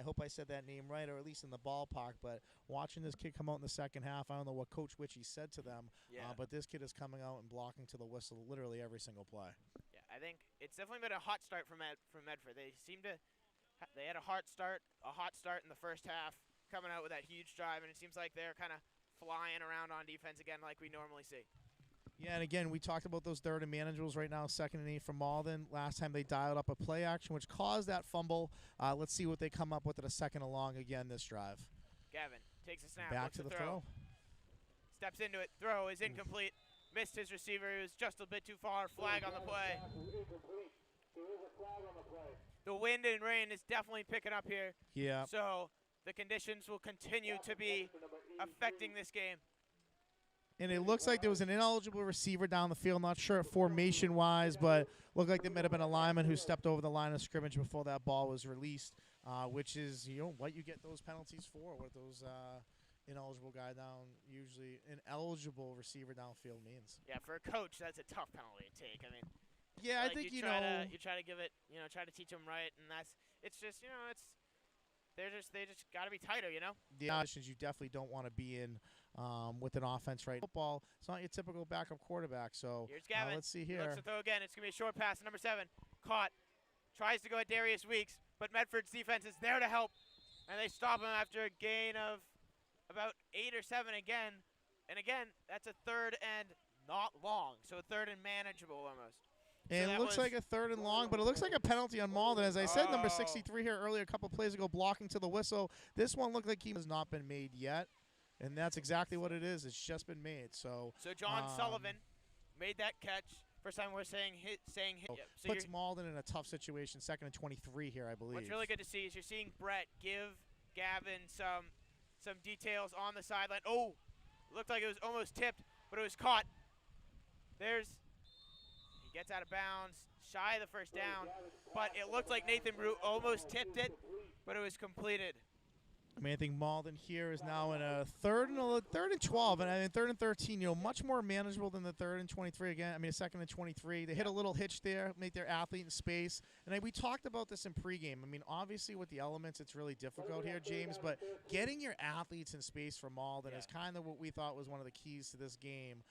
hope I said that name right, or at least in the ballpark. But watching this kid come out in the second half, I don't know what Coach Witchy said to them, but this kid is coming out and blocking to the whistle literally every single play. Yeah, I think it's definitely been a hot start from Medford. They had a hot start in the first half, coming out with that huge drive, and it seems like they're kind of flying around on defense again like we normally see. Yeah, and again, we talked about those third and manageables right now, 2nd and 8 from Malden. Last time they dialed up a play action, which caused that fumble. Let's see what they come up with at a 2nd and long again this drive. Gavin takes a snap. Back to the throw. Steps into it. Throw is incomplete. Missed his receiver. He was just a bit too far. Flag on the play. The wind and rain is definitely picking up here. Yeah. So the conditions will continue to be affecting this game. And it looks like there was an ineligible receiver down the field. Not sure formation-wise, but looked like there might have been a lineman who stepped over the line of scrimmage before that ball was released, which is what you get those penalties for. What those ineligible guy down, usually ineligible receiver downfield means. Yeah, for a coach, that's a tough penalty to take. I mean, yeah, I think you try to give it, try to teach them right, and it's just they just got to be tighter, The positions you definitely don't want to be in with an offense right. Football, it's not your typical backup quarterback. So here's Gavin. Let's see here. Looks to throw again. It's gonna be a short pass. Number 7 caught, tries to go at Darius Weeks, but Medford's defense is there to help, and they stop him after a gain of about 8 or 7 again. And again, that's a 3rd and not long, so a 3rd and manageable almost. And so it looks like a 3rd and long, but it looks like a penalty on Malden. As I said, number 63 here earlier, a couple plays ago, blocking to the whistle. This one looked like he has not been made yet, and that's exactly what it is. It's just been made. So John Sullivan made that catch. First time we're saying hit. So puts Malden in a tough situation. 2nd and 23 here, I believe. What's really good to see is you're seeing Brett give Gavin some details on the sideline. Oh, looked like it was almost tipped, but it was caught. He gets out of bounds, shy of the first down, but it looked like Nathan Brew almost tipped it, but it was completed. I mean, I think Malden here is now in a 3rd and 12, and I mean 3rd and 13. Much more manageable than the 3rd and 23 again. I mean, a 2nd and 23. They hit a little hitch there, make their athlete in space. And we talked about this in pregame. I mean, obviously with the elements, it's really difficult here, James. But getting your athletes in space for Malden is kind of what we thought was one of the keys to this game.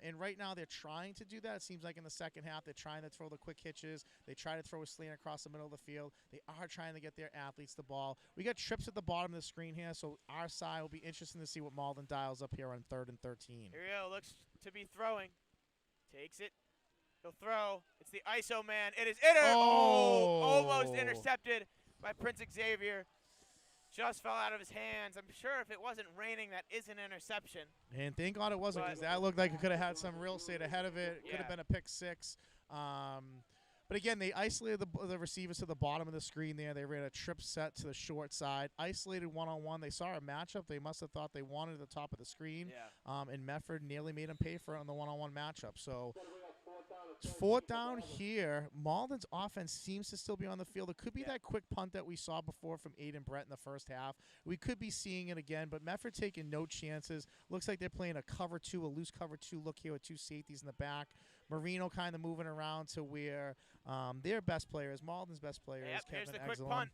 And right now they're trying to do that. It seems like in the second half they're trying to throw the quick hitches. They try to throw a slant across the middle of the field. They are trying to get their athletes the ball. We got trips at the bottom of the screen here, so our side will be interesting to see what Malden dials up here on 3rd and 13. Here we go. Looks to be throwing. Takes it. He'll throw. It's the ISO man. It is almost intercepted by Prince Xavier. Just fell out of his hands. I'm sure if it wasn't raining, that is an interception. And thank God it wasn't, because that looked like it could have had some real estate ahead of it. Could have been a pick 6. But again, they isolated the receivers to the bottom of the screen there. They ran a trip set to the short side, isolated one-on-one. They saw a matchup. They must have thought they wanted at the top of the screen. And Medford nearly made them pay for it on the one-on-one matchup. So 4th down here. Malden's offense seems to still be on the field. It could be that quick punt that we saw before from Aiden Brett in the first half. We could be seeing it again, but Medford taking no chances. Looks like they're playing a cover 2, a loose cover 2 look here with 2 safeties in the back. Marino kind of moving around to where their best player is. Malden's best player is Kevin here's the Exelon. quick punt.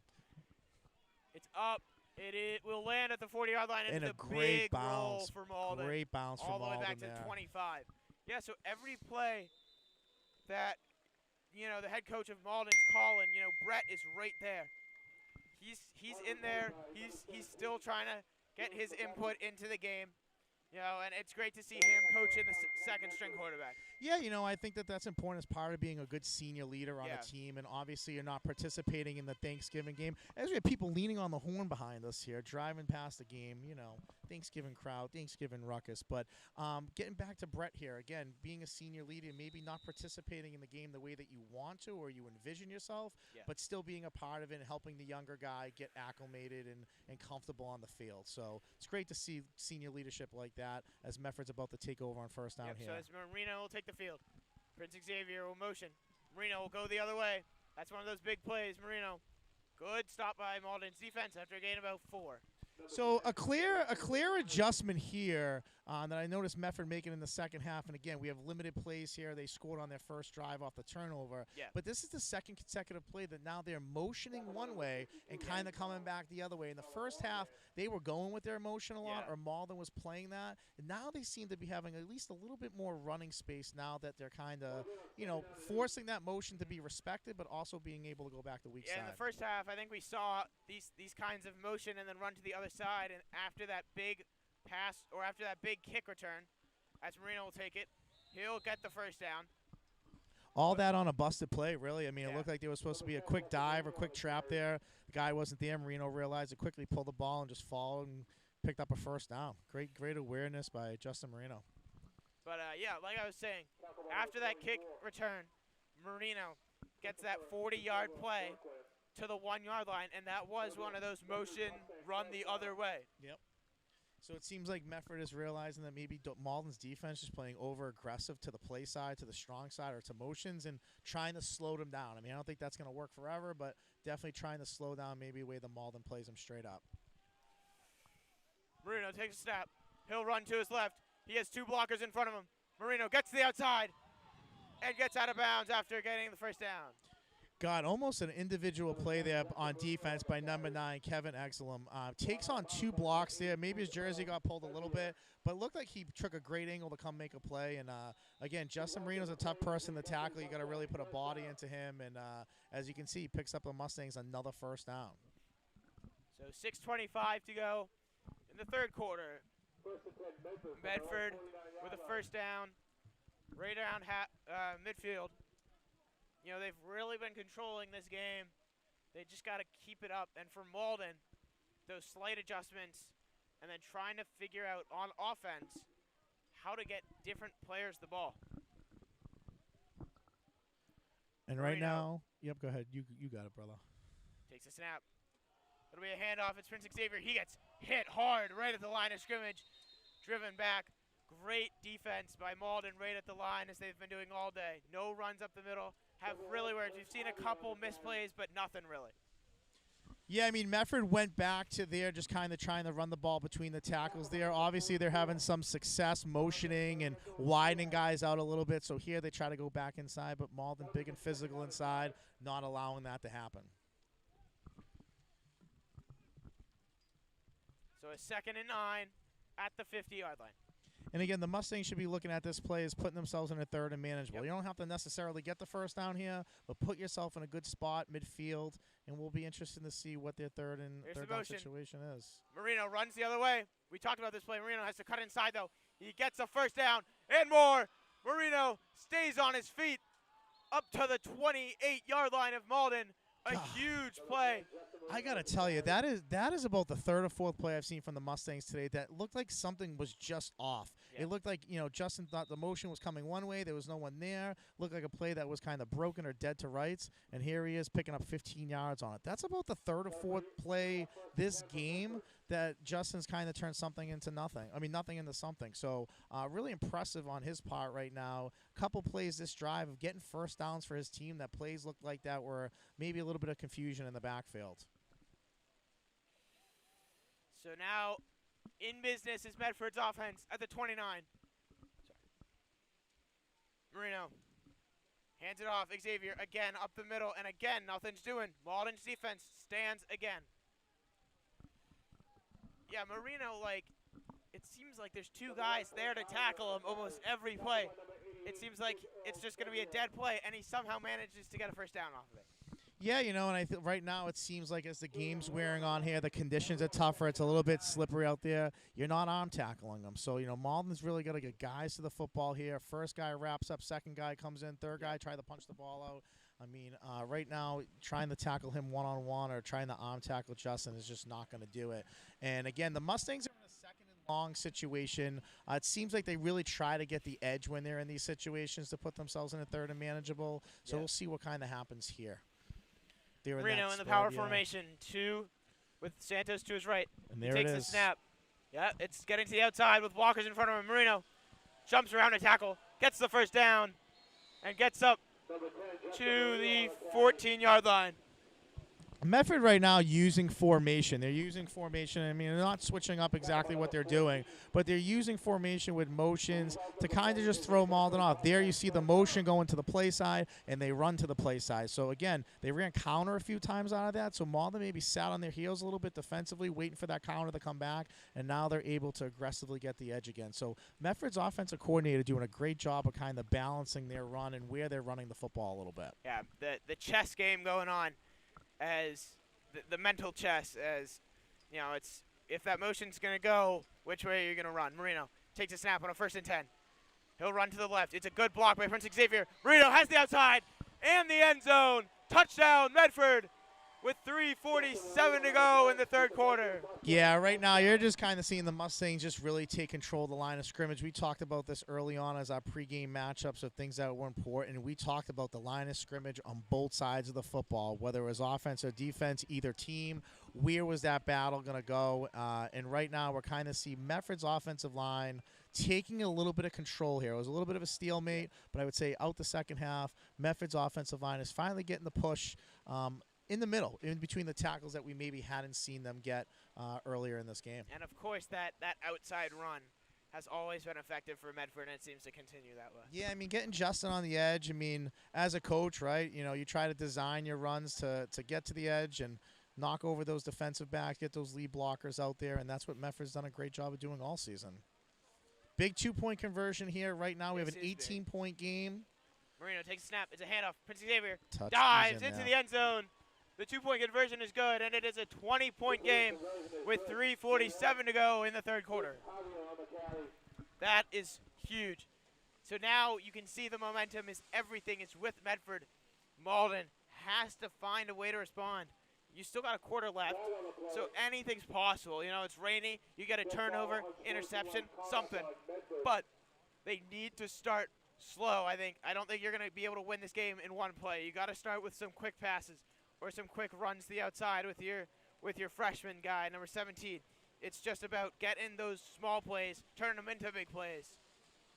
It's up. It will land at the 40-yard line. And it's a a great big bounce. roll for Malden. Great bounce for Malden all the way back to the 25. Yeah, so every play that the head coach of Malden's calling, Brett is right there. He's in there. He's still trying to get his input into the game. And it's great to see him coaching the second-string quarterback. Yeah, I think that's important as part of being a good senior leader on a team. And obviously you're not participating in the Thanksgiving game. As we have people leaning on the horn behind us here, driving past the game, Thanksgiving crowd, Thanksgiving ruckus. But getting back to Brett here, again, being a senior leader, maybe not participating in the game the way that you want to or you envision yourself, but still being a part of it and helping the younger guy get acclimated and comfortable on the field. So it's great to see senior leadership like that as Medford's about to take over on 1st down here. So as Marino will take the field. Prince Xavier will motion. Marino will go the other way. That's one of those big plays. Marino, good stop by Malden's defense after a gain about 4. So a clear adjustment here that I noticed Medford making in the second half. And again, we have limited plays here. They scored on their first drive off the turnover. Yeah. But this is the second consecutive play that now they're motioning one way and kind of coming back the other way. In the first half, they were going with their motion a lot, or Malden was playing that. And now they seem to be having at least a little bit more running space now that they're kind of, forcing that motion to be respected, but also being able to go back the weak side. In the first half, I think we saw these kinds of motion and then run to the other side, and after that big pass or after that big kick return, as Marino will take it, he'll get the first down. All that on a busted play, really. I mean, it looked like there was supposed to be a quick dive or quick trap there. The guy wasn't there. Marino realized it quickly, pulled the ball, and just followed and picked up a first down. Great awareness by Justin Marino. But, like I was saying, after that kick return, Marino gets that 40-yard play to the 1-yard line, and that was one of those motion run the other way. Yep. So it seems like Medford is realizing that maybe Malden's defense is playing over-aggressive to the play side, to the strong side, or to motions, and trying to slow them down. I mean, I don't think that's going to work forever, but definitely trying to slow down maybe the way the Malden plays them straight up. Marino takes a snap. He'll run to his left. He has two blockers in front of him. Marino gets to the outside and gets out of bounds after getting the first down. God, almost an individual play there on defense by number 9, Kevin Exelum. Takes on 2 blocks there. Maybe his jersey got pulled a little bit, but looked like he took a great angle to come make a play. And, again, Justin Marino's a tough person to tackle. You got to really put a body into him. And, as you can see, he picks up the Mustangs another first down. So 6:25 to go in the third quarter. Medford with a first down right around midfield. They've really been controlling this game. They just got to keep it up. And for Malden, those slight adjustments and then trying to figure out on offense how to get different players the ball. And right now, yep, go ahead. You got it, brother. Takes a snap. It'll be a handoff. It's Prince Xavier. He gets hit hard right at the line of scrimmage. Driven back. Great defense by Malden right at the line as they've been doing all day. No runs up the middle. Have really worked. We've seen a couple misplays, but nothing really. Yeah, I mean, Medford went back to there just kind of trying to run the ball between the tackles there. Obviously, they're having some success motioning and widening guys out a little bit. So here they try to go back inside, but Malden big and physical inside, not allowing that to happen. So a 2nd and 9 at the 50-yard line. And again, the Mustangs should be looking at this play as putting themselves in a third and manageable. Yep. You don't have to necessarily get the first down here, but put yourself in a good spot midfield, and we'll be interested to see what their third down situation is. Marino runs the other way. We talked about this play. Marino has to cut inside, though. He gets a first down and more. Marino stays on his feet up to the 28-yard line of Malden. A huge play. I got to tell you, that is about the third or fourth play I've seen from the Mustangs today that looked like something was just off. Yeah. It looked like, Justin thought the motion was coming one way. There was no one there. Looked like a play that was kind of broken or dead to rights. And here he is picking up 15 yards on it. That's about the third or fourth play this game that Justin's kind of turned something into nothing. I mean, nothing into something. So really impressive on his part right now. Couple plays this drive of getting first downs for his team. That plays looked like that were maybe a little bit of confusion in the backfield. So now in business is Medford's offense at the 29. Marino hands it off. Xavier again up the middle, and again nothing's doing. Malden's defense stands again. Yeah, Marino, it seems like there's 2 guys there to tackle him almost every play. It seems like it's just going to be a dead play, and he somehow manages to get a first down off of it. Yeah, and I think right now it seems like as the game's wearing on here, the conditions are tougher. It's a little bit slippery out there. You're not arm tackling them. So, Malden's really got to get guys to the football here. First guy wraps up, second guy comes in, third guy try to punch the ball out. I mean, right now, trying to tackle him one-on-one or trying to arm tackle Justin is just not going to do it. And, again, the Mustangs are in a second and long situation. It seems like they really try to get the edge when they're in these situations to put themselves in a third and manageable. So we'll see what kind of happens here. Marino in the power formation, 2 with Santos to his right. And there it is. Takes the snap. Yeah, it's getting to the outside with blockers in front of him. Marino jumps around to tackle, gets the first down, and gets up to the 14-yard line. Medford right now using formation. They're using formation. I mean, they're not switching up exactly what they're doing, but they're using formation with motions to kind of just throw Malden off. There you see the motion going to the play side, and they run to the play side. So, again, they ran counter a few times out of that. So, Malden maybe sat on their heels a little bit defensively, waiting for that counter to come back, and now they're able to aggressively get the edge again. So, Medford's offensive coordinator doing a great job of kind of balancing their run and where they're running the football a little bit. Yeah, the chess game going on. As the mental chess, as you know, it's if that motion's gonna go, which way are you gonna run? Marino takes a snap on a 1st and 10. He'll run to the left. It's a good block by Prince Xavier. Marino has the outside and the end zone. Touchdown, Medford, with 3:47 to go in the 3rd quarter. Yeah, right now you're just kind of seeing the Mustangs just really take control of the line of scrimmage. We talked about this early on as our pregame matchups of things that were important, and we talked about the line of scrimmage on both sides of the football, whether it was offense or defense, either team. Where was that battle going to go? And right now we're kind of seeing Medford's offensive line taking a little bit of control here. It was a little bit of a stalemate, but I would say out the second half, Medford's offensive line is finally getting the push in the middle, in between the tackles that we maybe hadn't seen them get earlier in this game. And, of course, that outside run has always been effective for Medford, and it seems to continue that way. Yeah, I mean, getting Justin on the edge, I mean, as a coach, right, you know, you try to design your runs to get to the edge and knock over those defensive backs, get those lead blockers out there, and that's what Medford's done a great job of doing all season. Big 2-point conversion here. Right now we have an 18-point game. Marino takes a snap. It's a handoff. Prince Xavier Touch dives into the end zone. The 2-point conversion is good, and it is a 20-point game with 3:47 to go in the 3rd quarter. That is huge. So now you can see the momentum is everything. It's with Medford. Malden has to find a way to respond. You still got a quarter left, so anything's possible. You know, it's rainy. You get a turnover, interception, something. But they need to start slow, I think. I don't think you're going to be able to win this game in one play. You got to start with some quick passes or some quick runs to the outside with your freshman guy, number 17. It's just about getting those small plays, turning them into big plays,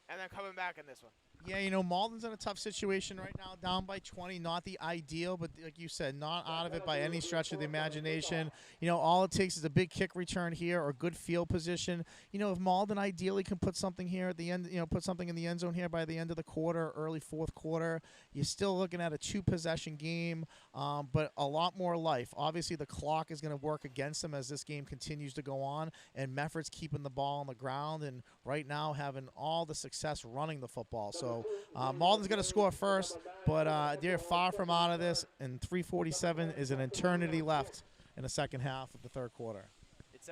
and then coming back in this one. Yeah, you know, Malden's in a tough situation right now, down by 20. Not the ideal, but like you said, not out of it by any stretch of the imagination. You know, all it takes is a big kick return here or good field position. You know, if Malden ideally can put something here at the end, you know, put something in the end zone here by the end of the quarter, early 4th quarter, you're still looking at a 2-possession game, but a lot more life. Obviously, the clock is going to work against them as this game continues to go on, and Medford's keeping the ball on the ground and right now having all the success running the football. So Malden's going to score first, but they're far from out of this, and 3:47 is an eternity left in the second half of the 3rd quarter. It's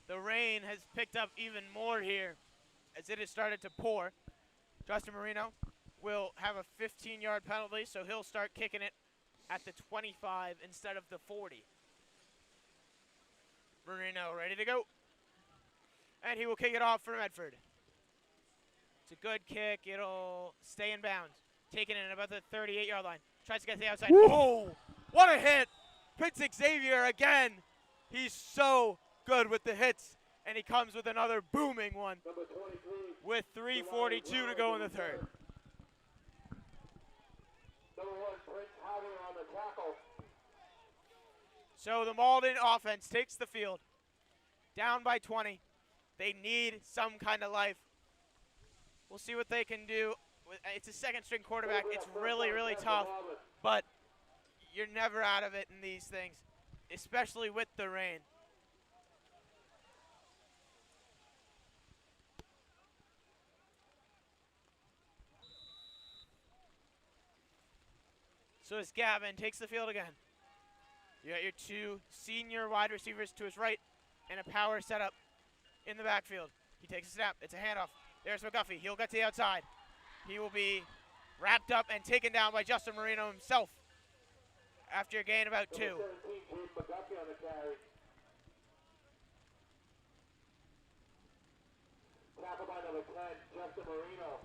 the rain has picked up even more here as it has started to pour. Justin Marino will have a 15-yard penalty, so he'll start kicking it at the 25 instead of the 40. Marino ready to go. And he will kick it off for Medford. It's a good kick. It'll stay in bounds. Taking it in about the 38-yard line. Tries to get to the outside. Woo! Oh, what a hit. Prince Xavier again. He's so good with the hits. And he comes with another booming one with 3:42 to go in the 3rd. So the Malden offense takes the field. Down by 20. They need some kind of life. We'll see what they can do. It's a second-string quarterback. It's really, really tough, but you're never out of it in these things, especially with the rain. So as Gavin takes the field again, you got your 2 senior wide receivers to his right and a power setup in the backfield. He takes a snap. It's a handoff. There's McGuffey. He'll get to the outside. He will be wrapped up and taken down by Justin Marino himself after a gain about 2. Tackle by number 10, Justin Marino.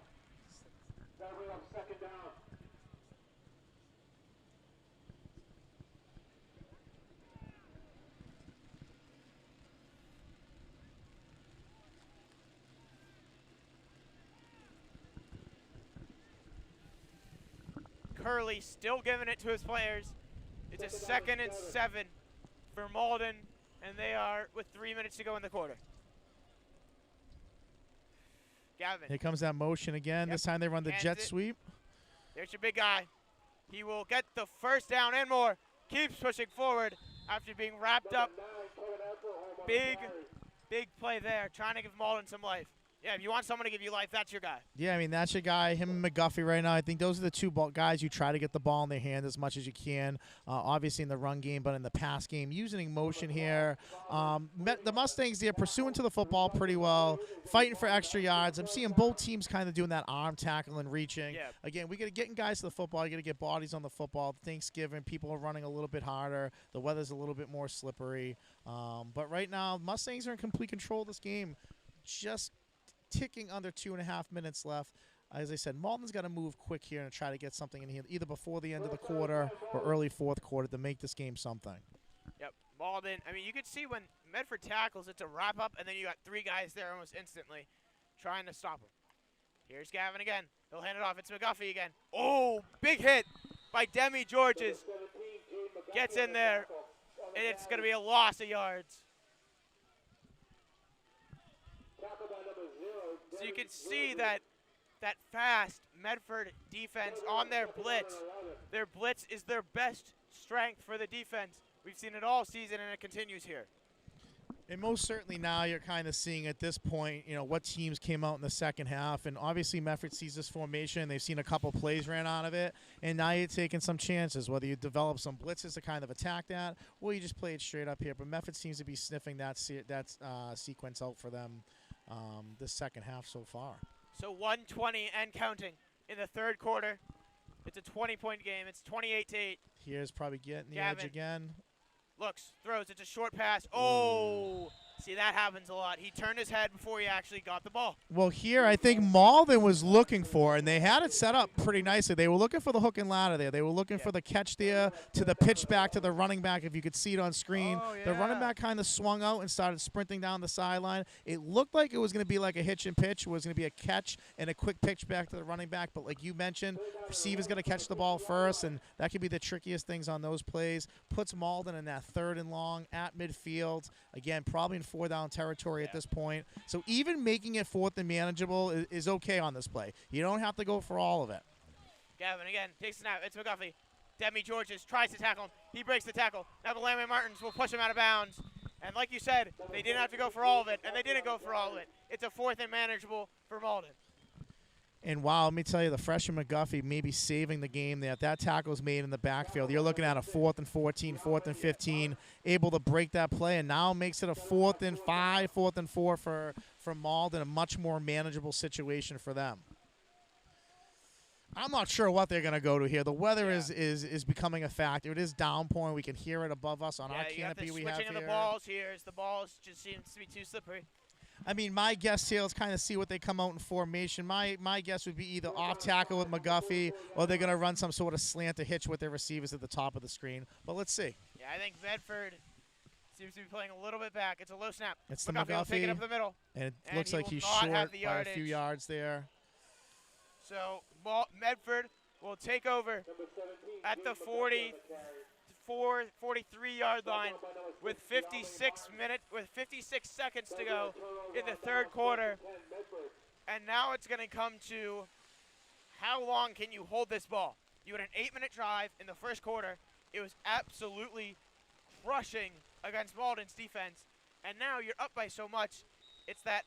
That'll bring up 2nd down. Curley still giving it to his players. It's a 2nd and 7 for Malden, and they are with 3 minutes to go in the quarter. Gavin. Here comes that motion again. Yep. This time they run the Hands jet it. sweep. There's your big guy. He will get the first down and more. Keeps pushing forward after being wrapped up. Big play there, trying to give Malden some life. Yeah, if you want someone to give you life, that's your guy. Yeah, I mean, that's your guy, him and McGuffey right now. I think those are the two guys you try to get the ball in their hand as much as you can, obviously in the run game, but in the pass game, using motion here. The Mustangs, they're pursuing to the football pretty well, fighting for extra yards. I'm seeing both teams kind of doing that arm tackle and reaching. Yeah. Again, we got to getting guys to the football. You got to get bodies on the football. Thanksgiving, people are running a little bit harder. The weather's a little bit more slippery. But right now, Mustangs are in complete control of this game. Just ticking under 2.5 minutes left. As I said, Malden's got to move quick here and try to get something in here, either before the end of the quarter or early fourth quarter to make this game something. Yep, Malden. I mean, you could see when Medford tackles, it's a wrap up, and then you got 3 guys there almost instantly trying to stop him. Here's Gavin again. He'll hand it off. It's McGuffey again. Oh, big hit by Demi Georges. Gets in there, and it's going to be a loss of yards. So you can see that fast Medford defense on their blitz. Their blitz is their best strength for the defense. We've seen it all season, and it continues here. And most certainly now you're kind of seeing at this point, what teams came out in the second half. And obviously Medford sees this formation. They've seen a couple plays ran out of it. And now you're taking some chances, whether you develop some blitzes to kind of attack that or you just play it straight up here. But Medford seems to be sniffing that sequence out for them this second half so far. So 120 and counting in the third quarter. It's a 20-point game. It's 28-8. Here's probably getting the Gavin edge again. Looks, throws. It's a short pass. Oh, see, that happens a lot. He turned his head before he actually got the ball. Well, here I think Malden was looking for, and they had it set up pretty nicely. They were looking for the hook and ladder there. They were looking for the catch there to the pitch back to the running back, if you could see it on screen. Oh, yeah. The running back kind of swung out and started sprinting down the sideline. It looked like it was going to be like a hitch and pitch. It was going to be a catch and a quick pitch back to the running back. But like you mentioned, receiver's going to catch the ball first, and that could be the trickiest things on those plays. Puts Malden in that 3rd and long at midfield. Again, probably in 4-down territory at this point. So even making it 4th and manageable is okay on this play. You don't have to go for all of it. Gavin again takes the snap. It's McGuffey. Demi Georges tries to tackle him. He breaks the tackle. Now the Lammy Martins will push him out of bounds. And like you said, they didn't have to go for all of it, and they didn't go for all of it. It's a 4th and manageable for Malden. And wow, let me tell you, the freshman McGuffey may be saving the game there. If that tackle's made in the backfield, you're looking at a 4th and 14, 4th and 15, able to break that play, and now makes it a 4th and 5, 4th and 4 for Malden, a much more manageable situation for them. I'm not sure what they're going to go to here. The weather is becoming a factor. It is downpouring. We can hear it above us on our canopy we have here. Switching of the balls here as the balls just seems to be too slippery. I mean, my guess here, let's kind of see what they come out in formation. My guess would be either off tackle with McGuffey or they're going to run some sort of slant to hitch with their receivers at the top of the screen. But let's see. Yeah, I think Medford seems to be playing a little bit back. It's a low snap. It's the McGuffey will take it up the middle. And it looks like he's short by a few yards there. So Medford will take over at the 43-yard line with 56 seconds to go in the third quarter. And now it's going to come to how long can you hold this ball? You had an 8-minute drive in the first quarter. It was absolutely crushing against Malden's defense. And now you're up by so much. It's that,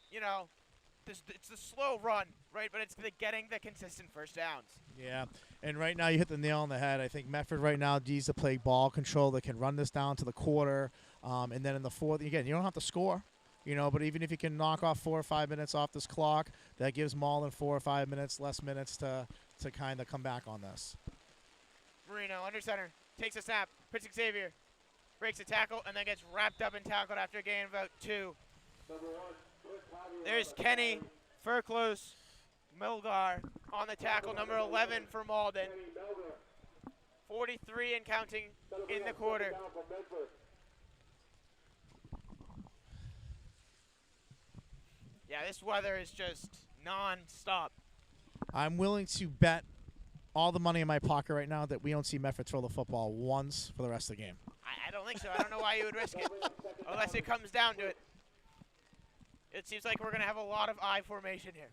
it's the slow run, right? But it's getting the consistent first downs. Yeah, and right now you hit the nail on the head. I think Medford right now needs to play ball control. They can run this down to the quarter. And then in the fourth, again, you don't have to score, but even if you can knock off 4 or 5 minutes off this clock, that gives Malden 4 or 5 minutes, less minutes to kind of come back on this. Marino under center, takes a snap, puts Xavier, breaks a tackle, and then gets wrapped up and tackled after a gain of about 2. There's Kenny Furclose Milgar on the tackle, number 11 for Malden. 43 and counting in the quarter. Yeah, this weather is just non-stop. I'm willing to bet all the money in my pocket right now that we don't see Medford throw the football once for the rest of the game. I don't think so. I don't know why you would risk it, unless it comes down to it. It seems like we're going to have a lot of I formation here.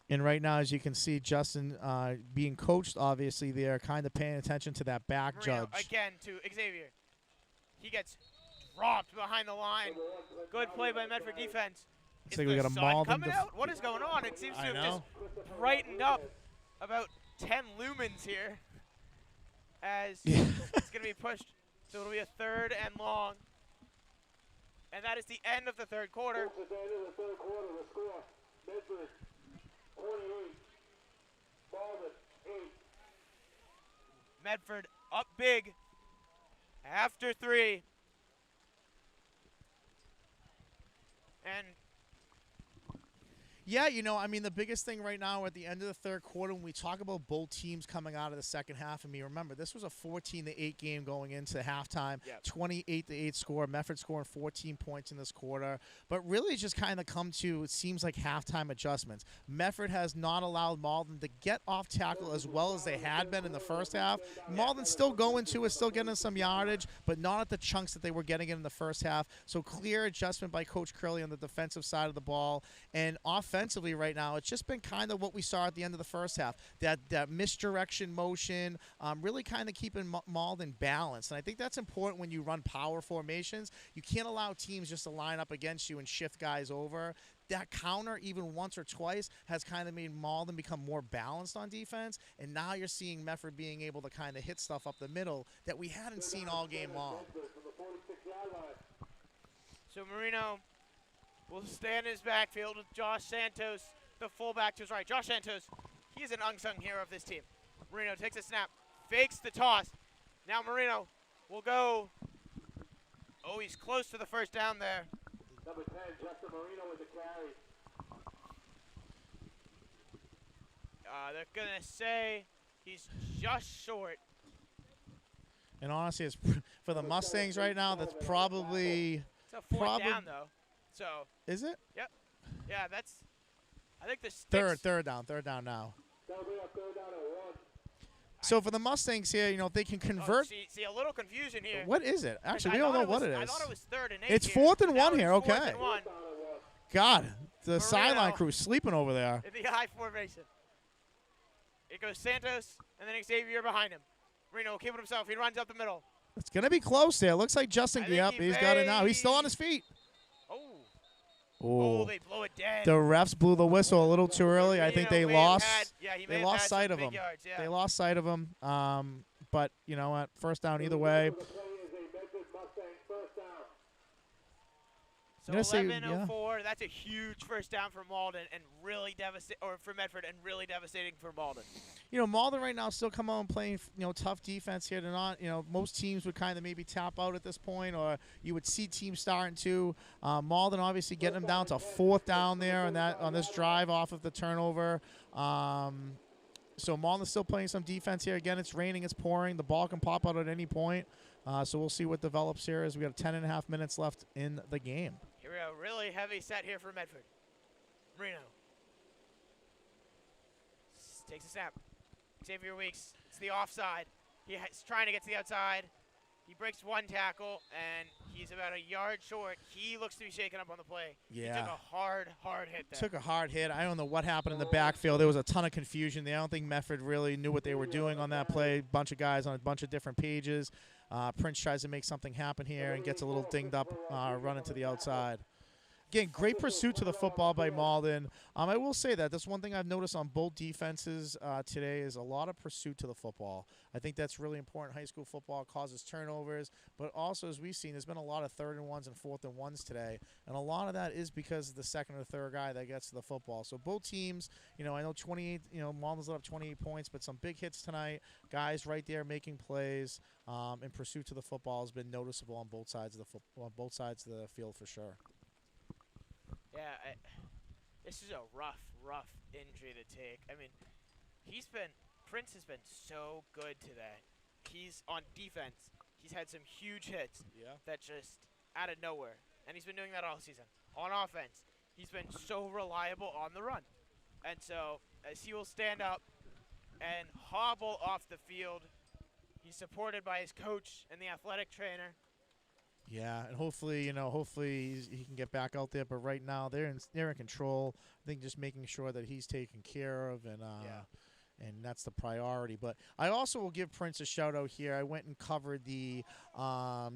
And right now, as you can see, Justin being coached, obviously, they're kind of paying attention to that back Marino judge. again to Xavier. He gets dropped behind the line. Good play by Medford defense. Looks like we got a sun Malden coming out? What is going on? It seems to have just brightened up about 10 lumens here as it's going to be pushed. So it'll be a 3rd and long. And that is the end of the 3rd quarter. At the end of the 3rd quarter, the score, Medford 28, Malden 8. Medford up big after 3. And Yeah, you know, I mean, the biggest thing right now at the end of the 3rd quarter, when we talk about both teams coming out of the second half, I mean, remember, this was a 14-8 game going into halftime, 28-8 score, Medford scoring 14 points in this quarter, but really just kind of come to, it seems like, halftime adjustments. Medford has not allowed Malden to get off tackle as well as they had been in the first half. Malden's still going to it, still getting some yardage, but not at the chunks that they were getting in the first half. So clear adjustment by Coach Curley on the defensive side of the ball, and offensively right now, it's just been kind of what we saw at the end of the first half. That misdirection motion, really kind of keeping Malden balanced. And I think that's important when you run power formations. You can't allow teams just to line up against you and shift guys over. That counter, even once or twice, has kind of made Malden become more balanced on defense. And now you're seeing Medford being able to kind of hit stuff up the middle that we hadn't seen all game long. so Marino will stand in his backfield with Josh Santos, the fullback to his right. Josh Santos, he is an unsung hero of this team. Marino takes a snap, fakes the toss. Now Marino will go. Oh, he's close to the first down there. Number 10, Justin Marino with the carry. They're going to say he's just short. And honestly, it's for the Mustangs right now, that's probably... It's a 4th down, though. So is it? Yep. Yeah, that's. I think the sticks. Third down now. That'll be a 3rd down and 1. So for the Mustangs here, you know, if they can convert. Oh, see a little confusion here. What is it? Actually, we don't know what it is. I thought it was 3rd and 8. It's 4th and 1 here. 4th Okay. and 1. God, the Marino sideline crew sleeping over there. In the high formation. It goes Santos and then Xavier behind him. Marino will keep it himself. He runs up the middle. It's gonna be close there. Looks like Justin. Yep, he's got it now. He's still on his feet. Oh, they blow it dead. The refs blew the whistle a little too early. I think they lost. They lost sight of him. Yards, yeah. They lost sight of him. But you know what? First down either way. So 11:04. That's a huge first down for Malden and really devastating, or for Medford, and really devastating for Malden. You know, Malden right now still come on playing, you know, tough defense here. They're not, you know, most teams would kind of maybe tap out at this point, or you would see teams starting to. Malden obviously getting them down to 4th down there on this drive off of the turnover. So Malden's still playing some defense here. Again, it's raining, it's pouring. The ball can pop out at any point. So we'll see what develops here as we have 10.5 minutes left in the game. Here we go. Really heavy set here for Medford. Marino takes a snap. Xavier Weeks. It's the offside. He's trying to get to the outside. He breaks one tackle, and he's about a yard short. He looks to be shaken up on the play. Yeah. He took a hard hit there. Took a hard hit. I don't know what happened in the backfield. There was a ton of confusion there. I don't think Medford really knew what they were doing on that play. Bunch of guys on a bunch of different pages. Prince tries to make something happen here and gets a little dinged up running to the outside. Again, great pursuit to the football by Malden. I will say that. That's one thing I've noticed on both defenses today is a lot of pursuit to the football. I think that's really important. High school football causes turnovers, but also, as we've seen, there's been a lot of 3rd and 1s and 4th and 1s today, and a lot of that is because of the 2nd or 3rd guy that gets to the football. So both teams, you know, I know 28, you know, Malden's let up 28 points, but some big hits tonight. Guys right there making plays, and pursuit to the football has been noticeable on both sides of the field for sure. Yeah, this is a rough injury to take. I mean, Prince has been so good today. He's on defense. He's had some huge hits that just out of nowhere. And he's been doing that all season. On offense, he's been so reliable on the run. And so, as he will stand up, and hobble off the field. He's supported by his coach and the athletic trainer. Yeah, and hopefully, he can get back out there. But right now, they're in control. I think just making sure that he's taken care of, and that's the priority. But I also will give Prince a shout out here. I went and covered the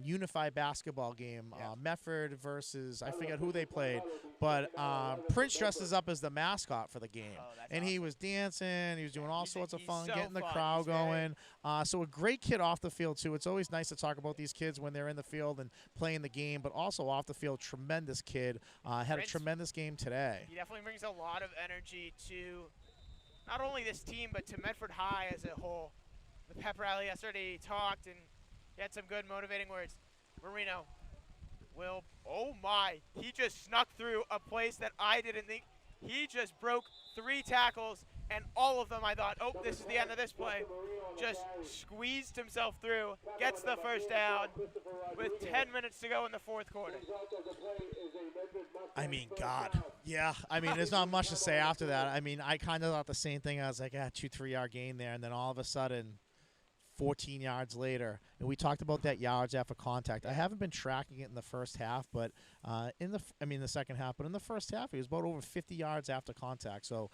unified basketball game, Medford versus, I forget who they played, but Prince dresses up as the mascot for the game. Oh, that's and awesome. he was dancing, he was doing all sorts of he's fun, so getting the fun. crowd He's very- going. So a great kid off the field too. It's always nice to talk about these kids when they're in the field and playing the game, but also off the field, tremendous kid. Had a Prince- tremendous game today. He definitely brings a lot of energy to not only this team, but to Medford High as a whole. The pep rally yesterday, he talked, and he had some good motivating words. Marino will, oh my, he just snuck through a place that I didn't think. He just broke 3 tackles, and all of them I thought, oh, this is the end of this play. Just squeezed himself through, gets the first down with 10 minutes to go in the fourth quarter. I mean, God. Yeah, I mean, there's not much to say after that. I mean, I kind of thought the same thing. I was like, 2-3 yard gain there, and then all of a sudden, 14 yards later, and we talked about that yards after contact. I haven't been tracking it in the first half, but the second half, but in the first half, he was about over 50 yards after contact. So,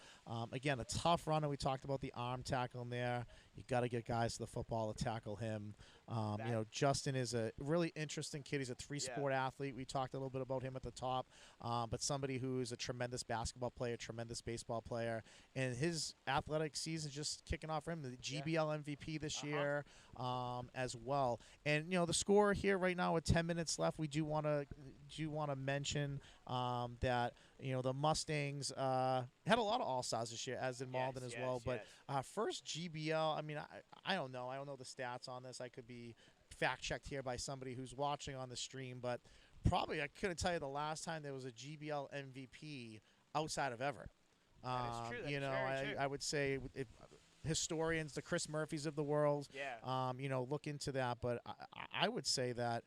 again, a tough run, and we talked about the arm tackle in there. You got to get guys to the football to tackle him. Justin is a really interesting kid. He's a 3-sport athlete. We talked a little bit about him at the top, but somebody who's a tremendous basketball player, tremendous baseball player, and his athletic season just kicking off for him. The GBL MVP this year as well. And the score here right now with 10 minutes left, we do want to mention that the Mustangs had a lot of all-stars this year, as did Malden as well. But first GBL, I mean, I don't know. I don't know the stats on this. I could be fact-checked here by somebody who's watching on the stream. But probably I couldn't tell you the last time there was a GBL MVP outside of Everett. That is true. That is very true. I would say historians, the Chris Murphys of the world, look into that. But I would say that,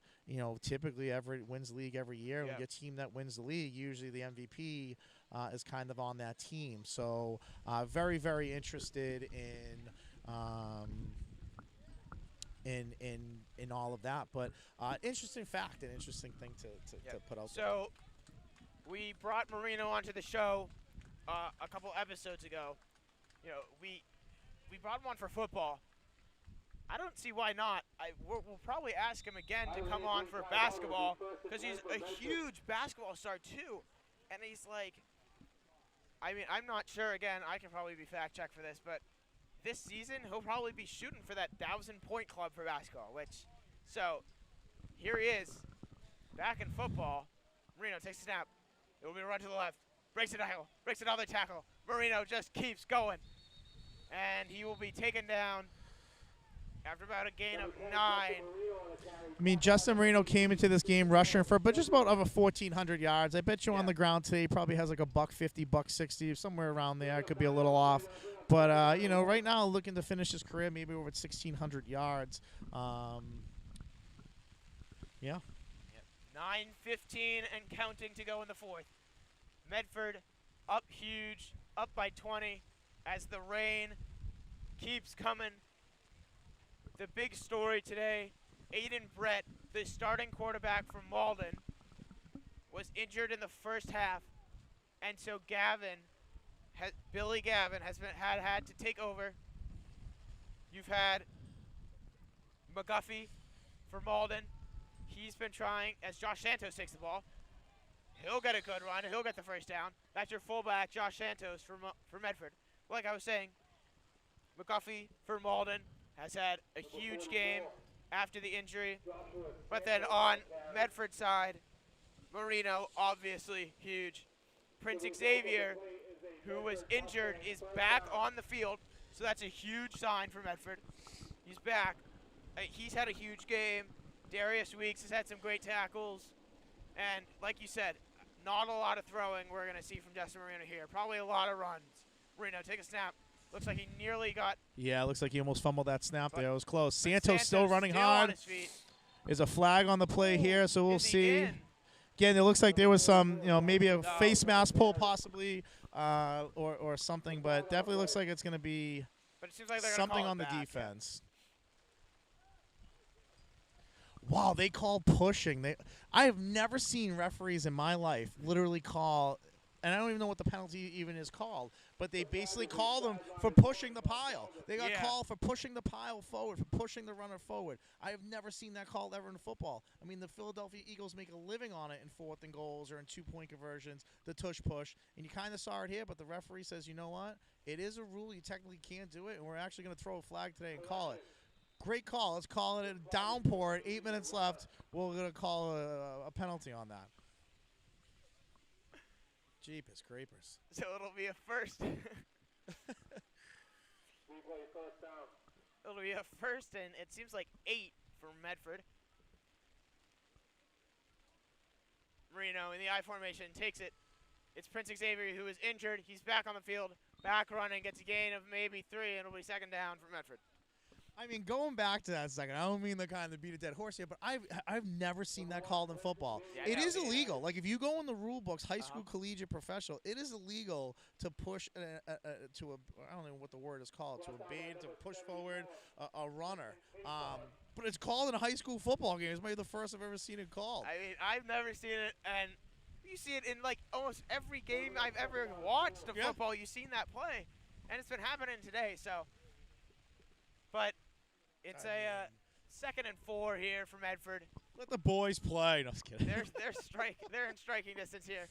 typically Everett wins the league every year. When you get a team that wins the league, usually the MVP is kind of on that team. So very, very interested in all of that. But interesting fact, an interesting thing to put out there. So we brought Marino onto the show a couple episodes ago. We brought him on for football. I don't see why not. We'll probably ask him again to come on for basketball because he's a huge basketball star too. And he's like, I mean, I'm not sure. Again, I can probably be fact-checked for this, but this season he'll probably be shooting for that 1,000-point club for basketball. So here he is, back in football. Marino takes a snap. It will be a run to the left. Breaks a tackle. Breaks another tackle. Marino just keeps going. And he will be taken down after about a gain of 9. I mean, Justin Marino came into this game rushing for just about over 1,400 yards. I bet you on the ground today he probably has like a $150, $160, somewhere around there. It could be a little off. But, right now looking to finish his career maybe over 1,600 yards. 9:15 and counting to go in the fourth. Medford up huge, up by 20 as the rain keeps coming. The big story today, Aiden Brett, the starting quarterback from Malden, was injured in the first half, and so Billy Gavin has had to take over. You've had McGuffey for Malden. He's been trying as Josh Santos takes the ball. He'll get a good run. He'll get the first down. That's your fullback, Josh Santos for Medford. Like I was saying, McGuffey for Malden has had a huge game after the injury. But then on Medford's side, Marino, obviously huge. Prince Xavier, who was injured, is back on the field. So that's a huge sign for Medford. He's back. He's had a huge game. Darius Weeks has had some great tackles. And like you said, not a lot of throwing we're going to see from Justin Marino here. Probably a lot of runs. Marino, take a snap. Looks like he nearly got... Yeah, looks like he almost fumbled that snap there. It was close. Santos still running hard. On his feet. There's a flag on the play here, so we'll Is he see. in? Again, it looks like there was some, maybe a face mask pull possibly or something, but definitely looks like it's going to be But it seems like they're Something gonna call on the it back, yeah. defense. Wow, they called pushing. I have never seen referees in my life literally call, and I don't even know what the penalty even is called, but they basically call them for pushing the pile. They got Yeah. called for pushing the pile forward, for pushing the runner forward. I have never seen that called ever in football. I mean, the Philadelphia Eagles make a living on it in 4th and goals or in 2-point conversions, the tush push, and you kind of saw it here, but the referee says, you know what? It is a rule. You technically can't do it, and we're actually going to throw a flag today and call it. Great call. Let's call it a downpour at 8 minutes left. We're going to call a penalty on that. Jeepers creepers. So it'll be a first. Replay first down. It'll be a first, and it seems like 8 for Medford. Marino in the I formation takes it. It's Prince Xavier who is injured. He's back on the field, back running, gets a gain of maybe 3, and it'll be second down for Medford. I mean, going back to that second, I don't mean the kind of beat a dead horse here, but I've never seen that called in football. Yeah, It no, is me illegal. Like, if you go in the rule books, high school, collegiate, professional, it is illegal to push to a, I don't know what the word is called, to a bait, to push forward a runner. But it's called in a high school football game. It's maybe the first I've ever seen it called. I mean, I've never seen it, and you see it in like almost every game I've ever watched of football. You've seen that play, and it's been happening today. So, but it's a 2nd and 4 here for Medford. Let the boys play. No, I'm just kidding. They're in striking distance here.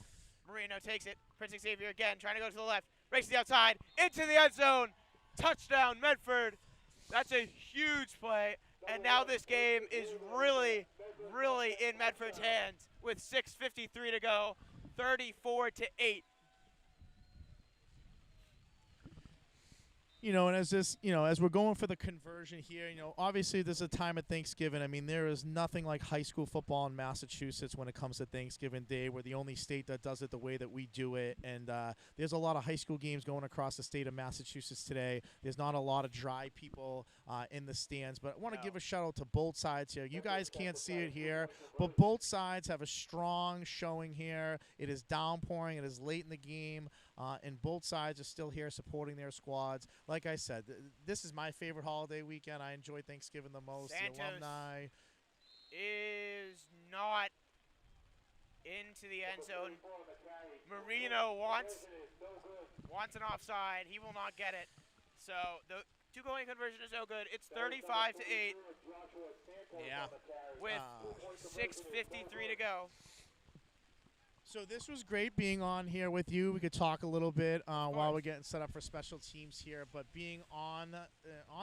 Marino takes it. Prince Xavier again trying to go to the left. Races the outside into the end zone. Touchdown Medford. That's a huge play. And now this game is really, really in Medford's hands with 6:53 to go, 34-8. You know, and as we're going for the conversion here, obviously there's a time of Thanksgiving. I mean, there is nothing like high school football in Massachusetts when it comes to Thanksgiving Day. We're the only state that does it the way that we do it. And there's a lot of high school games going across the state of Massachusetts today. There's not a lot of dry people in the stands. But I want to give a shout out to both sides here. You guys can't see it here, but both sides have a strong showing here. It is downpouring. It is late in the game. And both sides are still here supporting their squads. Like I said, this is my favorite holiday weekend. I enjoy Thanksgiving the most. Santos the alumni is not into the end zone. Marino wants an offside. He will not get it. So the two-point conversion is no good. It's 35-8. Yeah. With 6:53 to go. So this was great being on here with you. We could talk a little bit while we're getting set up for special teams here. But being on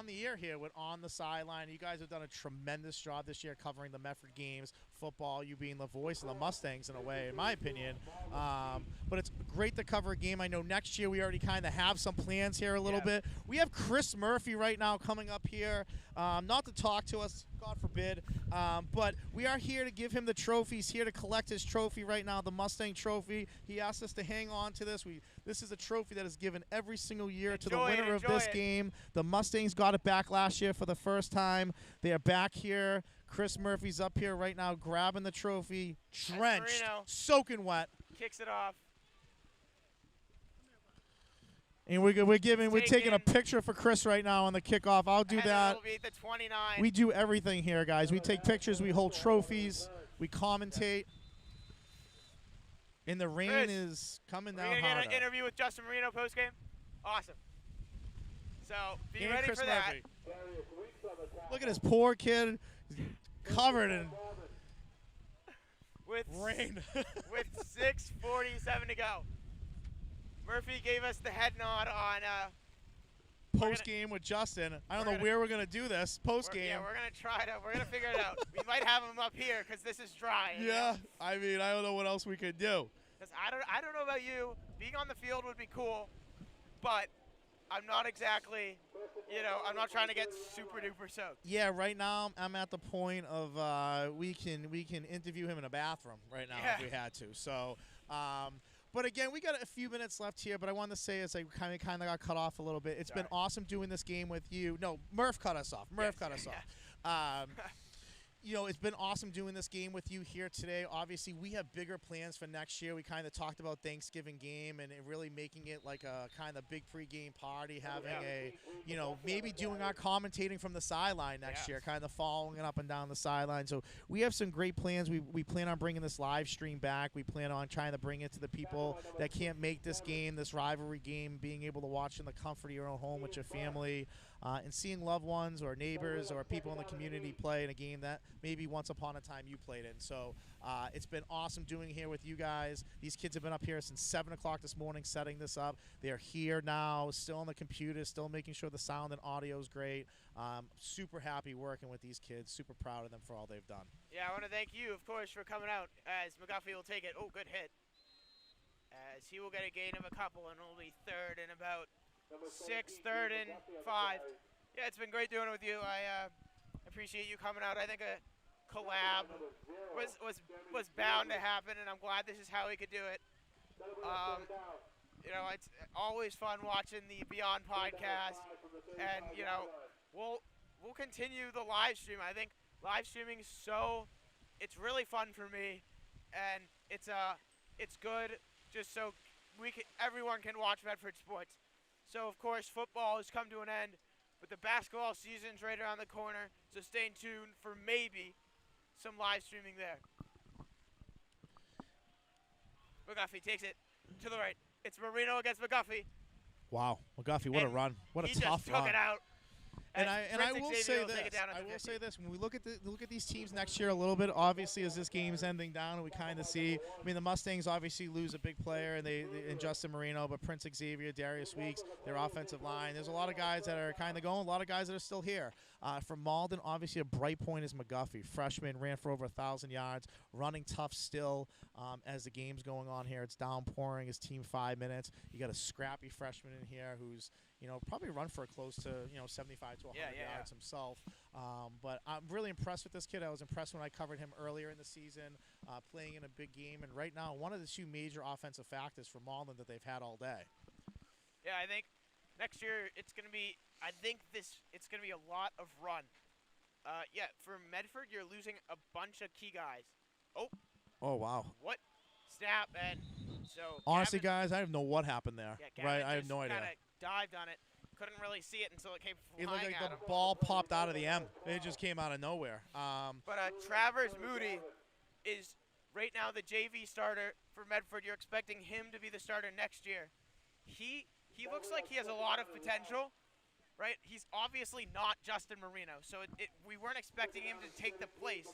the air here with On the Sideline, you guys have done a tremendous job this year covering the Medford games, football, you being the voice of the Mustangs in a way, in my opinion. But it's great to cover a game. I know next year we already kind of have some plans here a little bit. We have Chris Murphy right now coming up here, not to talk to us, God forbid, but we are here to give him the trophy. He's here to collect his trophy right now, the Mustang trophy. He asked us to hang on to this. This is a trophy that is given every single year to the winner of this game. The Mustangs got it back last year for the first time. They are back here. Chris Murphy's up here right now grabbing the trophy, drenched, soaking wet. Kicks it off. And we're taking a picture for Chris right now on the kickoff. I'll do that. It'll be at the 29. We do everything here, guys. We take pictures, we hold trophies, we commentate. And the rain is coming down harder. We're going to get an interview with Justin Marino post-game? Awesome. So be ready Chris for that. Murphy. Look at this poor kid covered in rain. With 6:47 to go. Murphy gave us the head nod on post game with Justin. I don't know where we're gonna do this post game. Yeah, we're gonna figure it out. We might have him up here because this is dry. Yeah, I mean, I don't know what else we could do. Because I don't know about you. Being on the field would be cool, but I'm not exactly, I'm not trying to get super duper soaked. Yeah, right now I'm at the point of we can interview him in a bathroom right now if we had to. So. But again, we got a few minutes left here, but I wanted to say as I kind of got cut off a little bit. It's been awesome doing this game with you. No, Murph cut us off. Murph cut us off. It's been awesome doing this game with you here today. Obviously, we have bigger plans for next year. We kind of talked about Thanksgiving game and really making it like a kind of big pregame party, having maybe doing our commentating from the sideline next year, kind of following it up and down the sideline. So we have some great plans. We plan on bringing this live stream back. We plan on trying to bring it to the people that can't make this game, this rivalry game, being able to watch in the comfort of your own home with your family. And seeing loved ones or neighbors or people in the community play in a game that maybe once upon a time you played in. So it's been awesome doing here with you guys. These kids have been up here since 7 o'clock this morning setting this up. They're here now, still on the computer, still making sure the sound and audio is great. Super happy working with these kids. Super proud of them for all they've done. Yeah, I want to thank you, of course, for coming out as McGuffey will take it. Oh, good hit. As he will get a gain of a couple and will be third and about 6, 3rd and 5. Yeah, it's been great doing it with you. I appreciate you coming out. I think a collab was bound to happen, and I'm glad this is how we could do it. It's always fun watching the Beyond podcast, and we'll continue the live stream. I think live streaming is it's really fun for me, and it's good just so everyone can watch Medford sports. So, of course, football has come to an end, but the basketball season's right around the corner, so stay tuned for maybe some live streaming there. McGuffey takes it to the right. It's Marino against McGuffey. Wow, McGuffey, what a run. What a tough run. He just took it out. And I will say this. When we look at these teams next year a little bit, obviously as this game's ending down, and we kind of see. I mean, the Mustangs obviously lose a big player, and Justin Marino, but Prince Xavier, Darius Weeks, their offensive line. There's a lot of guys that are kind of going. A lot of guys that are still here. From Malden, obviously a bright point is McGuffey. Freshman, ran for over 1,000 yards, running tough still as the game's going on here. It's downpouring. His team 5 minutes. You got a scrappy freshman in here who's probably run for close to 75 to 100 yards himself. But I'm really impressed with this kid. I was impressed when I covered him earlier in the season, playing in a big game. And right now, one of the two major offensive factors for Malden that they've had all day. Yeah, I think next year it's going to be. It's going to be a lot of run. For Medford, you're losing a bunch of key guys. Oh wow. What? Snap and so. Honestly, guys, I don't know what happened there. Yeah, right, I have no idea. Kind of dived on it. Couldn't really see it until it came flying. It looked like at the him. ball popped out of the M. It just came out of nowhere. But Travers Moody is right now the JV starter for Medford. You're expecting him to be the starter next year. He looks like he has a lot of potential, right? He's obviously not Justin Marino, so we weren't expecting him to take the place.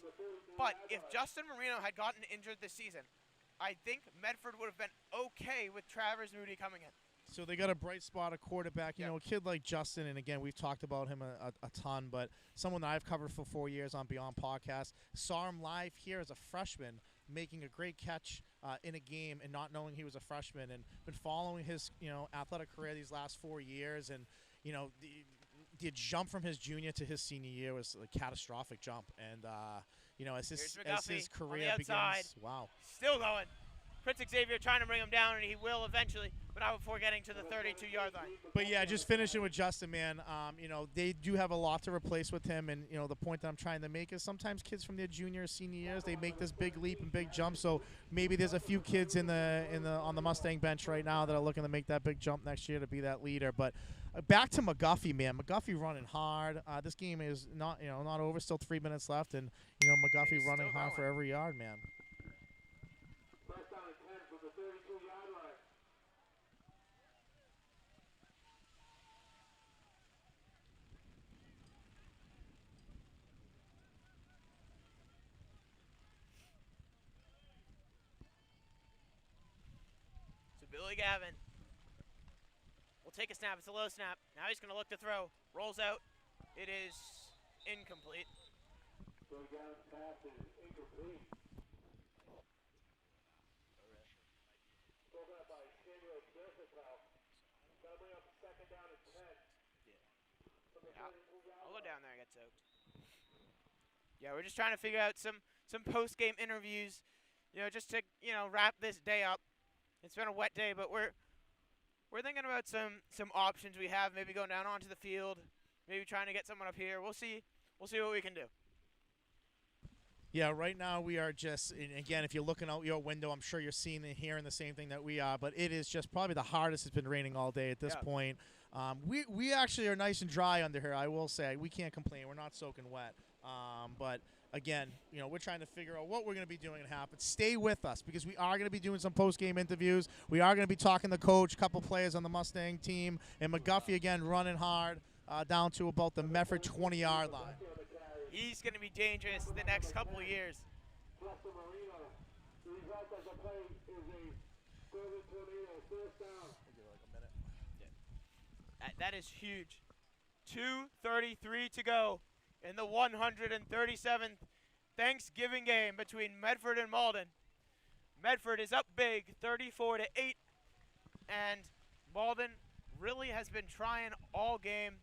But if Justin Marino had gotten injured this season, I think Medford would have been okay with Travers Moody coming in. So they got a bright spot, a quarterback. A kid like Justin, and again, we've talked about him a ton, but someone that I've covered for 4 years on Beyond Podcast, saw him live here as a freshman, making a great catch in a game and not knowing he was a freshman, and been following his athletic career these last 4 years, and the jump from his junior to his senior year was a catastrophic jump, and as his career begins, wow, still going. Prince Xavier trying to bring him down, and he will eventually, but not before getting to the 32-yard line. But yeah, just finishing with Justin, man. They do have a lot to replace with him, and the point that I'm trying to make is sometimes kids from their junior or senior years, they make this big leap and big jump. So maybe there's a few kids on the Mustang bench right now that are looking to make that big jump next year to be that leader. But back to McGuffey, man. McGuffey running hard. This game is not over. Still 3 minutes left, and McGuffey running hard for every yard, man. First down and 10 from the 32-yard line. So Billy Gavin will take a snap. It's a low snap. Now he's going to look to throw. Rolls out. It is incomplete. Billy Gavin's pass is incomplete. Broken up by Samuel Josephow. Gotta bring up second down and 10. I'll go down there and get soaked. Yeah, we're just trying to figure out some post-game interviews, just to wrap this day up. It's been a wet day, but we're thinking about some options we have. Maybe going down onto the field, maybe trying to get someone up here. We'll see what we can do. Yeah, right now we are just, and again, if you're looking out your window, I'm sure you're seeing and hearing the same thing that we are, but it is just probably the hardest it's been raining all day at this point. We actually are nice and dry under here, I will say. We can't complain. We're not soaking wet. But again, we're trying to figure out what we're going to be doing and happen. Stay with us because we are going to be doing some post-game interviews. We are going to be talking to coach, a couple players on the Mustang team, and McGuffey again running hard down to about the Medford 20-yard line. He's going to be dangerous the next couple of years. Justin Marino. The result of the play is a Golden Tornado first down. I'll give it like a minute. That is huge. 2:33 to go in the 137th Thanksgiving game between Medford and Malden. Medford is up big, 34-8, and Malden really has been trying all game.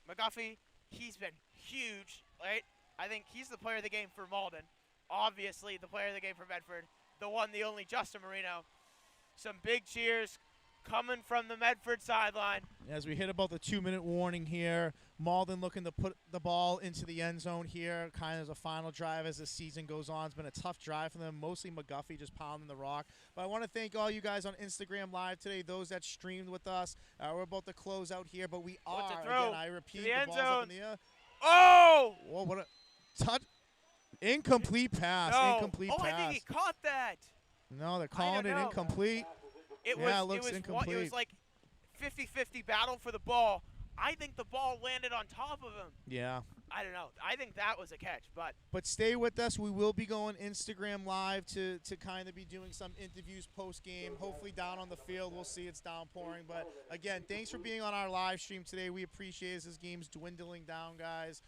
McGuffey, he's been huge, right? I think he's the player of the game for Malden. Obviously, the player of the game for Medford, the one, the only Justin Marino. Some big cheers coming from the Medford sideline. As we hit about the 2-minute warning here, Malden looking to put the ball into the end zone here, kind of as a final drive as the season goes on. It's been a tough drive for them, mostly McGuffey just pounding the rock. But I want to thank all you guys on Instagram Live today, those that streamed with us. We're about to close out here, but we are, again, I repeat, the end ball's zone. up in the air. Oh! Whoa, what a touch. Incomplete pass. No. Incomplete pass. I think he caught that. No, they're calling it incomplete. It looks incomplete. It was like 50-50 battle for the ball. I think the ball landed on top of him. Yeah. I don't know. I think that was a catch, But stay with us. We will be going Instagram Live to kind of be doing some interviews post-game, hopefully down on the field. We'll see. It's downpouring. But, again, thanks for being on our live stream today. We appreciate it as this game's dwindling down, guys.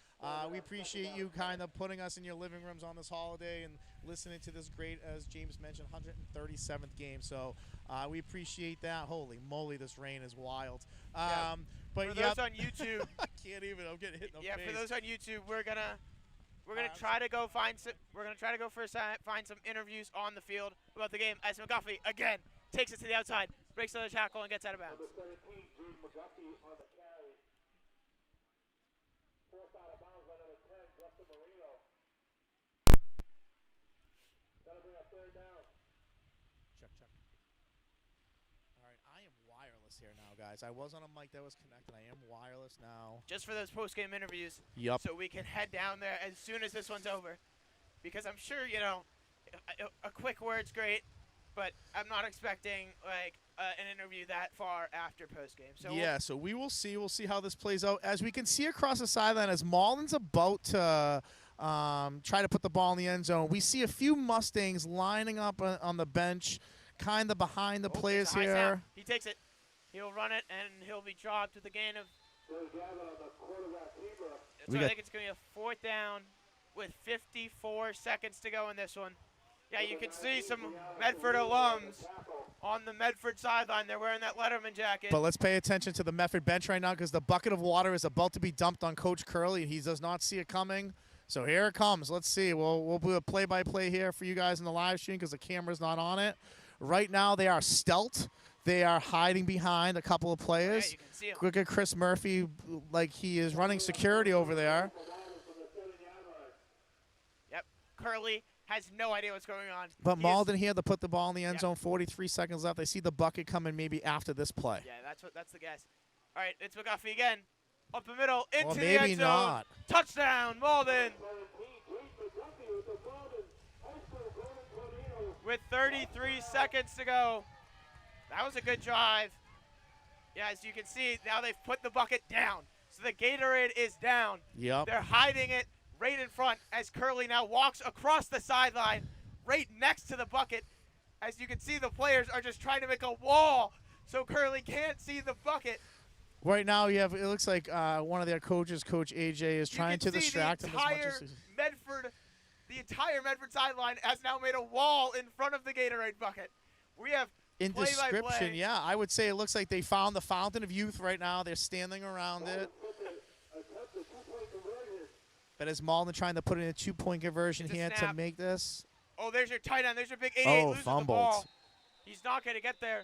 We appreciate you kind of putting us in your living rooms on this holiday and listening to this great, as James mentioned, 137th game. So we appreciate that. Holy moly, this rain is wild. But for those on YouTube, I can't even. I'm getting hit in the face. for those on YouTube, we're gonna try to go find find some interviews on the field about the game as McGuffey again takes it to the outside, breaks another tackle, and gets out of bounds. Number 17, Jude McGuffey on the carry. Forced out of bounds by number 10, Justin Marino. That'll bring a third down. Check. All right, I am wireless here now, guys. I was on a mic that was connected. I am wireless now. Just for those post-game interviews. Yup. So we can head down there as soon as this one's over, because I'm sure a quick word's great, but I'm not expecting an interview that far after post-game. So yeah, so we will see. We'll see how this plays out. As we can see across the sideline, as Malden's about to try to put the ball in the end zone, we see a few Mustangs lining up on the bench, kind of behind the players here. Snap. He takes it. He'll run it, and he'll be dropped with a gain of. So I think it's going to be a 4th down with 54 seconds to go in this one. Yeah, you can see some Medford alums on the Medford sideline. They're wearing that Letterman jacket. But let's pay attention to the Medford bench right now because the bucket of water is about to be dumped on Coach Curley. He does not see it coming. So here it comes. Let's see. We'll do a play-by-play here for you guys in the live stream because the camera's not on it. Right now they are stealth. They are hiding behind a couple of players. Yeah, you can see him. Look at Chris Murphy like he is running security over there. Yep. Curley has no idea what's going on. But Malden here to put the ball in the end zone. 43 seconds left. They see the bucket coming maybe after this play. Yeah, that's the guess. All right, it's McGuffey again. Up the middle, into the maybe end zone. not. Touchdown, Malden. With 33 seconds to go. That was a good drive. Yeah, as you can see, now they've put the bucket down. So the Gatorade is down. Yep. They're hiding it right in front as Curley now walks across the sideline right next to the bucket. As you can see, the players are just trying to make a wall so Curley can't see the bucket. Right now, you have. It looks like one of their coaches, Coach AJ, is trying to distract him as much as the entire Medford sideline has now made a wall in front of the Gatorade bucket. We have in description, yeah, I would say it looks like they found the fountain of youth right now. They're standing around it. But as Malden trying to put in a 2-point conversion here to make this. Oh, there's your tight end. There's your big 88 losing the ball. He's not going to get there.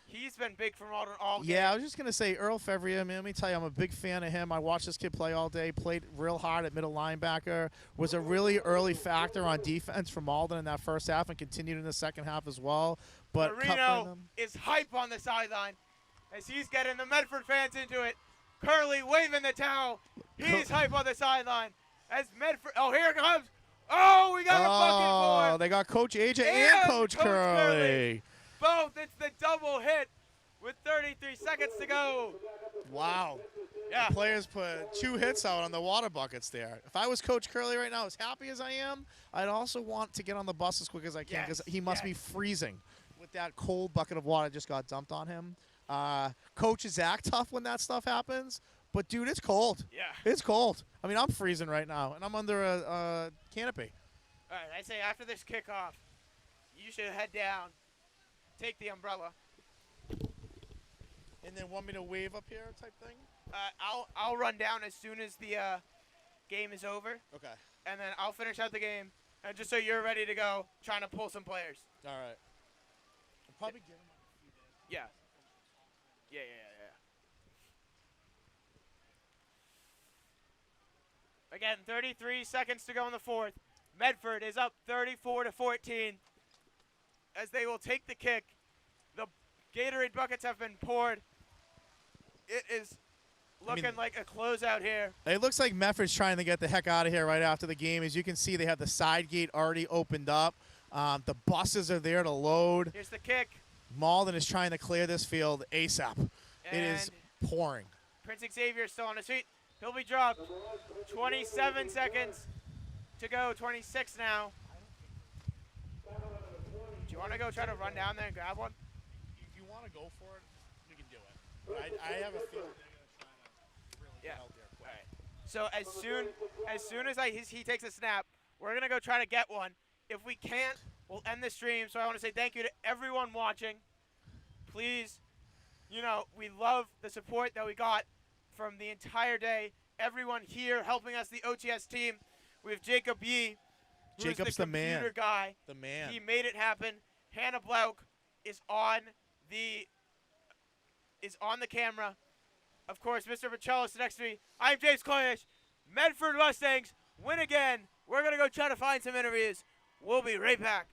He's been big for Malden all game. Yeah, I was just going to say Earl Fevrier, man, let me tell you, I'm a big fan of him. I watched this kid play all day, played real hard at middle linebacker, was a really early factor on defense for Malden in that first half and continued in the second half as well. But Marino is hype on the sideline as he's getting the Medford fans into it. Curley waving the towel. He's hype on the sideline as Medford. Oh, here it comes. Oh, we got a bucket for. They got Coach AJ and Coach Curley. Both. It's the double hit with 33 seconds to go. Wow. Yeah. The players put 2 hits out on the water buckets there. If I was Coach Curley right now, as happy as I am, I'd also want to get on the bus as quick as I can because he must be freezing with that cold bucket of water just got dumped on him. Coaches act tough when that stuff happens, but, dude, it's cold. Yeah. It's cold. I mean, I'm freezing right now, and I'm under a canopy. All right, I say after this kickoff, you should head down, take the umbrella. And then want me to wave up here type thing? I'll run down as soon as the game is over. Okay. And then I'll finish out the game, and just so you're ready to go, trying to pull some players. All right. I'll probably give him a few days. Yeah. Again, 33 seconds to go in the fourth. Medford is up 34-14 as they will take the kick. The Gatorade buckets have been poured. It is looking like a closeout here. It looks like Medford's trying to get the heck out of here right after the game. As you can see, they have the side gate already opened up. The buses are there to load. Here's the kick. Malden is trying to clear this field ASAP. It is pouring. Prince Xavier still on his feet. He'll be dropped. 27 seconds to go. 26 now. Do you want to go try to run down there and grab one? If you want to go for it, you can do it. But I have a feeling they're going to try to really get out there quick. All right. So as soon as he takes a snap, we're going to go try to get one. If we can't, we'll end the stream. So I want to say thank you to everyone watching. Please, we love the support that we got from the entire day. Everyone here helping us, the OTS team. We have Jacob Yee, who is the computer guy. The man. He made it happen. Hannah Blauk is on the camera. Of course, Mr. Pacello next to me. I'm James Koyish. Medford Mustangs win again. We're going to go try to find some interviews. We'll be right back.